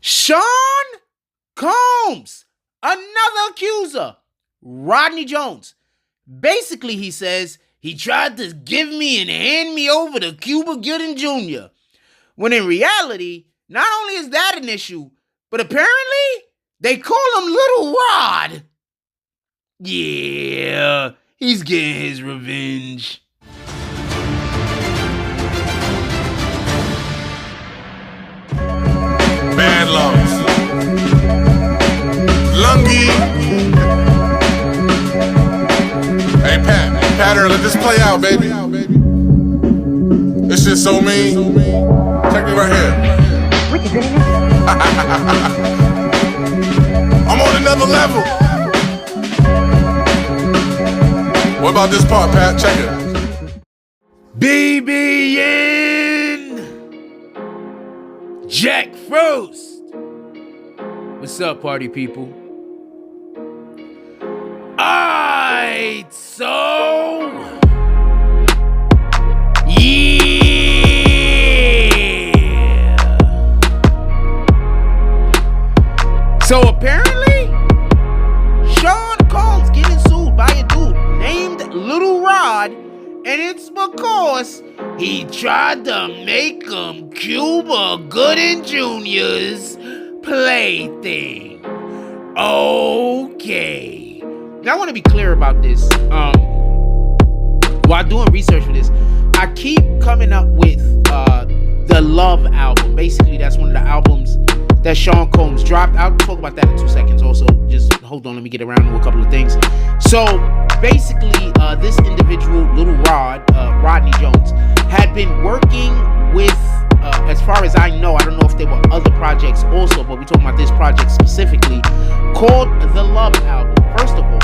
Sean Combs, another accuser, Rodney Jones. Basically, he says he tried to give me and hand me over to Cuba Gooding Jr. When in reality, not only is that an issue, but apparently they call him Lil Rod. Yeah, he's getting his revenge. Bad lungs. Lungy. Hey, Patter, let this play out, baby. This shit's so mean. Check me right here. I'm on another level. What about this part, Pat? Check it. BBN Jack Frost. What's up, party people? Alright, so yeah. So apparently, Sean Combs getting sued by a dude named Lil Rod, and it's because he tried to make him Cuba Gooding Jr.'s plaything. Okay. Now I want to be clear about this. While doing research for this, I keep coming up with the Love album. Basically, that's one of the albums that Sean Combs dropped. I'll talk about that in 2 seconds. Also, just hold on, let me get around to a couple of things. So basically, this individual, Lil Rod, Rodney Jones, had been working with, as far as I know, I don't know if there were other projects also, but we're talking about this project specifically, called the Love album. First of all,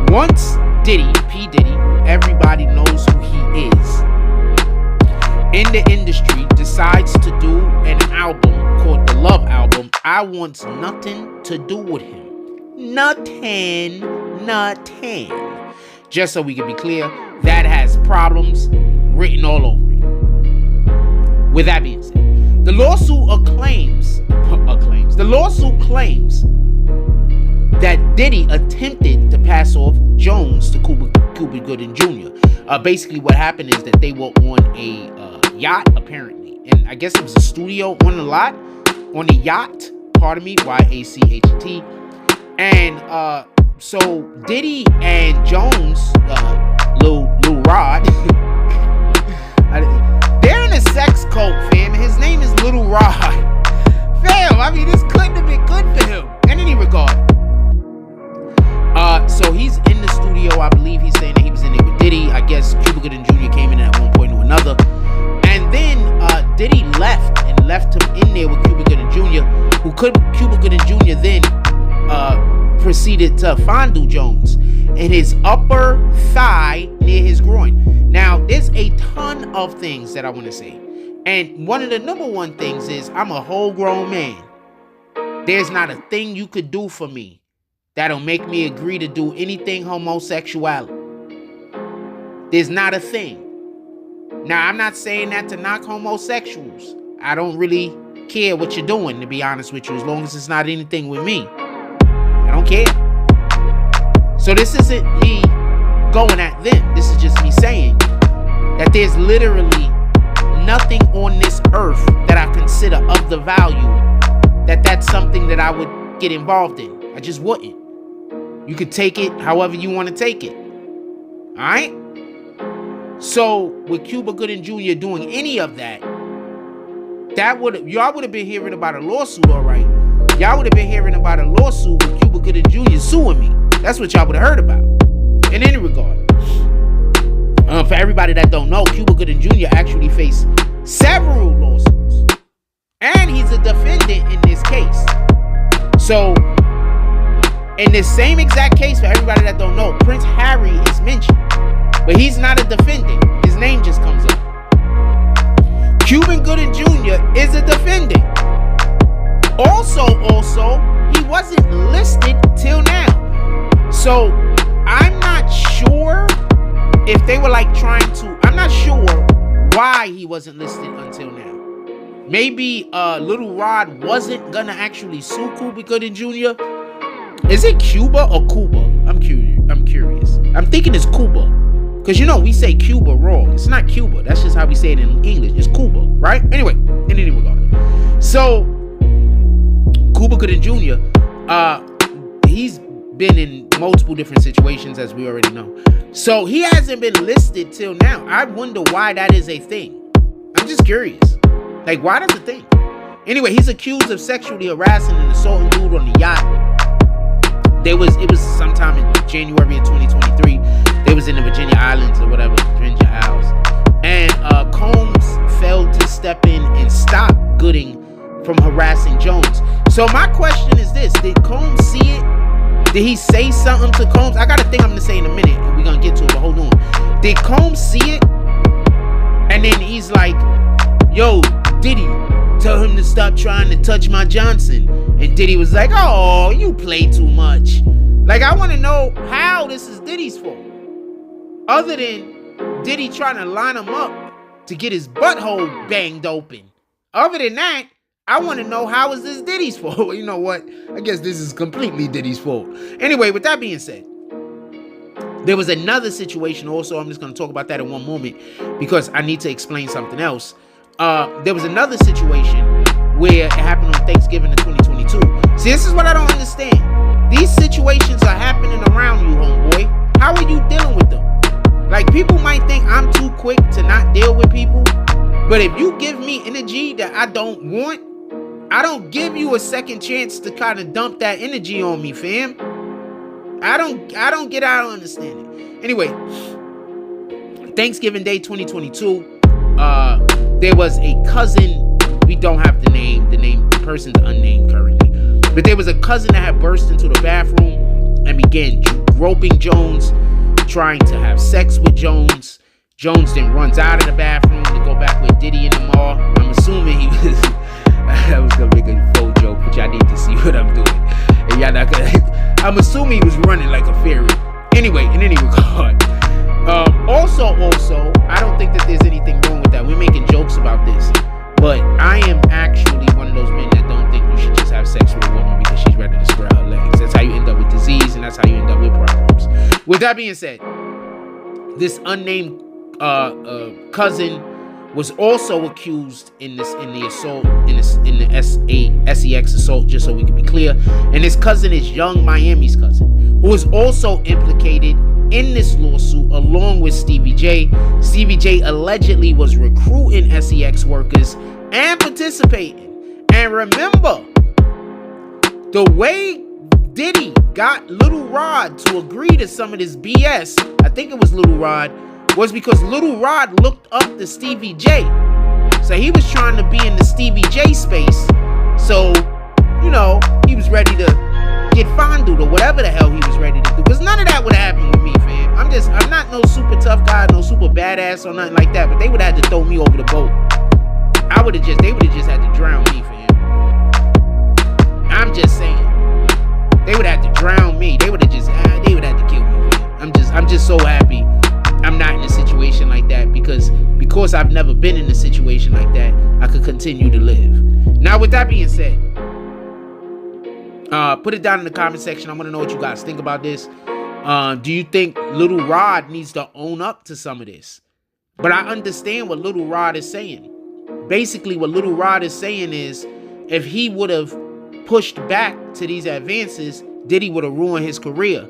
once Diddy, P. Diddy, everybody knows who he is, in the industry, decides to do an album called the Love album, I want nothing to do with him. Nothing. Just so we can be clear, that has problems written all over it. With that being said, the lawsuit claims that Diddy attempted to pass off Jones to Cuba Gooding Jr. Basically, what happened is that they were on a yacht, apparently, and I guess it was a studio on the yacht. Pardon me, YACHT, and so Diddy and Jones, Lil Rod, they're in a sex cult, fam. His name is Lil Rod. Fam, I mean, this couldn't have been good for him in any regard. So he's in the studio. I believe he's saying that he was in there with Diddy. I guess Cuba Gooding Jr. came in at one point or another. And then Diddy left him in there with Cuba Gooding Jr., Cuba Gooding Jr. then proceeded to fondle Jones in his upper thigh near his groin. Now, there's a ton of things that I want to say. And one of the number one things is I'm a whole grown man. There's not a thing you could do for me that'll make me agree to do anything homosexuality. There's not a thing. Now, I'm not saying that to knock homosexuals. I don't really care what you're doing, to be honest with you, as long as it's not anything with me. I don't care. So this isn't me going at them. This is just me saying that there's literally nothing on this earth that I consider of the value that's something that I would get involved in. I just wouldn't. You could take it however you want to take it. Alright? So with Cuba Gooding Jr. doing any of that, y'all would have been hearing about a lawsuit, alright. Y'all would have been hearing about a lawsuit with Cuba Gooding Jr. suing me. That's what y'all would have heard about. In any regard. For everybody that don't know, Cuba Gooding Jr. actually faced several lawsuits. And he's a defendant in this case. So, in this same exact case, for everybody that don't know, Prince Harry is mentioned. But he's not a defendant. His name just comes up. Cuba Gooding Jr. is a defendant. Also, he wasn't listed till now. So, I'm not sure if they were I'm not sure why he wasn't listed until now. maybe Lil Rod wasn't gonna actually sue Cuba Gooding Jr. Is it Cuba or Cuba? I'm curious. I'm thinking it's Cuba. Because you know, we say Cuba wrong. It's not Cuba. That's just how we say it in English. It's Cuba, right? Anyway, in any regard. So, Cuba Gooding Jr., he's been in multiple different situations, as we already know. So, he hasn't been listed till now. I wonder why that is a thing. I'm just curious. Like, why that's a thing? Anyway, he's accused of sexually harassing and assaulting dude on the yacht. It was sometime in January of 2023. They was in the Virginia Islands or whatever, Virginia Isles. And Combs failed to step in and stop Gooding from harassing Jones. So my question is this: did Combs see it? Did he say something to Combs? I got a thing I'm gonna say in a minute, and we're gonna get to it, but hold on. Did Combs see it? And then he's like, yo, Diddy, tell him to stop trying to touch my Johnson. And Diddy was like, oh, you play too much. Like, I want to know how this is Diddy's fault. Other than Diddy trying to line him up to get his butthole banged open. Other than that, I want to know how is this Diddy's fault. You know what? I guess this is completely Diddy's fault. Anyway, with that being said, there was another situation also. I'm just going to talk about that in one moment because I need to explain something else. There was another situation where it happened on Thanksgiving of 2022. See, this is what I don't understand. These situations are happening around you, homeboy. How are you dealing with them? Like, people might think I'm too quick to not deal with people. But if you give me energy that I don't want, I don't give you a second chance to kind of dump that energy on me, fam. I don't understand it. Anyway, Thanksgiving Day 2022, there was a cousin. We don't have the name. The person's unnamed currently. But there was a cousin that had burst into the bathroom and began groping Jones, trying to have sex with Jones. Jones then runs out of the bathroom to go back with Diddy and them all. I'm assuming he was... I was going to make a full joke, but y'all need to see what I'm doing. And y'all not gonna... I'm assuming he was running like a fairy. Anyway, in any regard. Also, I don't think that there's anything wrong with that. We're making jokes about this. But I am actually one of those men that don't think you should just have sex with a woman because she's ready to spread her legs. That's how you end up with disease, and that's how you end up with problems. With that being said, this unnamed cousin was also accused in the assault, in the SEX assault, just so we can be clear. And his cousin is Young Miami's cousin, who is also implicated in this lawsuit along with Stevie J. Stevie J allegedly was recruiting SEX workers and participating. And remember, the way Diddy got Lil Rod to agree to some of this BS, I think it was Lil Rod, was because Lil Rod looked up to Stevie J. So he was trying to be in the Stevie J space. So, you know, he was ready to get fondled or whatever the hell he was ready to do. Because none of that would have happened with me, fam. I'm not no super tough guy, no super badass or nothing like that. But they would have had to throw me over the boat. They would have just had to drown me, fam. I'm just saying. They would have to drown me. They would have had to kill me, fam. I'm just so happy I'm not in a situation like that because I've never been in a situation like that, I could continue to live. Now, with that being said, put it down in the comment section. I want to know what you guys think about this. Do you think Lil Rod needs to own up to some of this? But I understand what Lil Rod is saying. Basically, what Lil Rod is saying is, if he would have pushed back to these advances, Diddy would have ruined his career.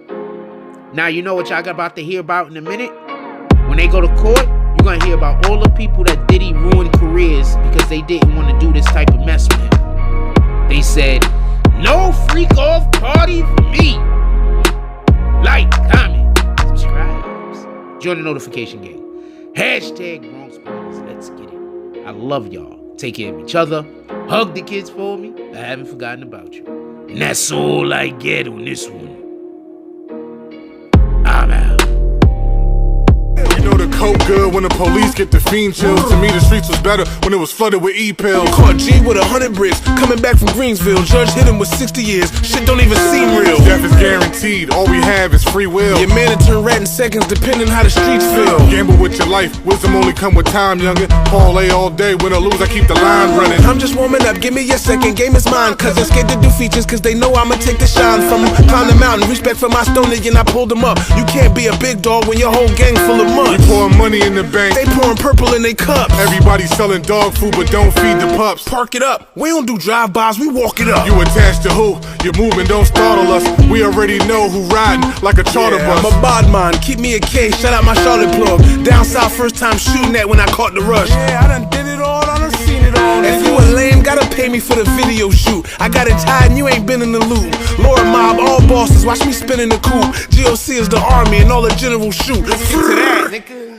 Now, you know what y'all got about to hear about in a minute? When they go to court, you're going to hear about all the people that Diddy ruined careers because they didn't want to do this type of mess with him. They said, no freak off party for me. Like, comment, subscribe, join the notification game. Hashtag Bronx Boys, let's get it. I love y'all. Take care of each other. Hug the kids for me. I haven't forgotten about you. And that's all I get on this one. I'm out. You know the coke good when the police get the fiend chills. To me, the streets was better when it was flooded with E-pills. Caught G with 100 bricks, coming back from Greensville. Judge hit him with 60 years, shit don't even seem real. Death is guaranteed, all we have is free will. Your man will turn rat in seconds depending how the streets feel. Gamble with your life, wisdom only come with time, youngin'. Parlay all day, win or lose, I keep the line running. I'm just warming up, give me your second, game is mine. Cause they're scared to do features, cause they know I'ma take the shine from them. Climb the mountain, respect for my stone and I pulled them up. You can't be a big dog when your whole gang full of mud. You pouring money in the bank, they pouring purple in they cups. Everybody selling dog food but don't feed the pups. Park it up, we don't do drive-bys, we walk it up. You attached to who? Your movement don't startle us. We already know who riding like a charter bus. I'm a bod man, keep me a K, shout out my Charlotte plug. Down south, first time shooting that when I caught the rush. Yeah, I done did it all, I done seen it all. If you a lame, gotta pay me for the video shoot. I got it tied and you ain't been in the loop. Lord Mob, all bosses, watch me spin in the coupe. GOC is the army and all the generals shoot. Let's get to that, nigga.